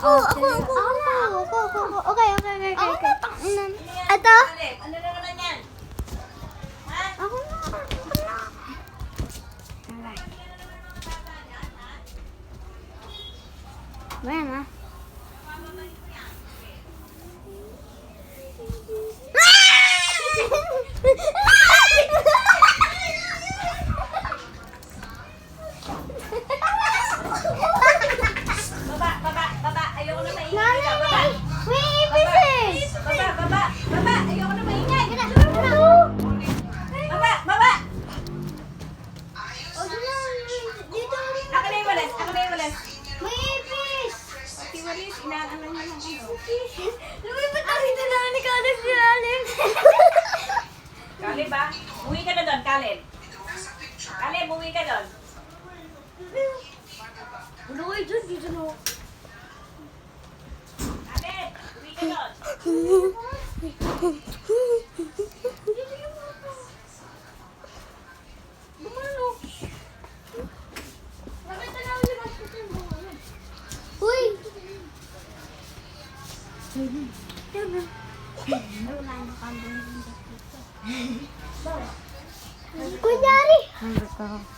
Okay. Ito? Ano na naman yan? Ha? Ako na. Ayan ah. Baba. Ayoko na maingay. Baba. May ipis eh. Baba. Ayoko na maingay. Baba. Dito. Ako na yung walis. May ipis. Si Walis, inaano niya lang ano. Lumipat na dito na ni Kalis Ilalim. Kaleb ba? Uwi ka na doon, Kaleb. Kaleb, uwi ka doon. Ano kayo dyan? Dito na. Kaleb, uwi ka doon. Bumalo. Nakita na ulit ang putin mo. Uy! Kunyari!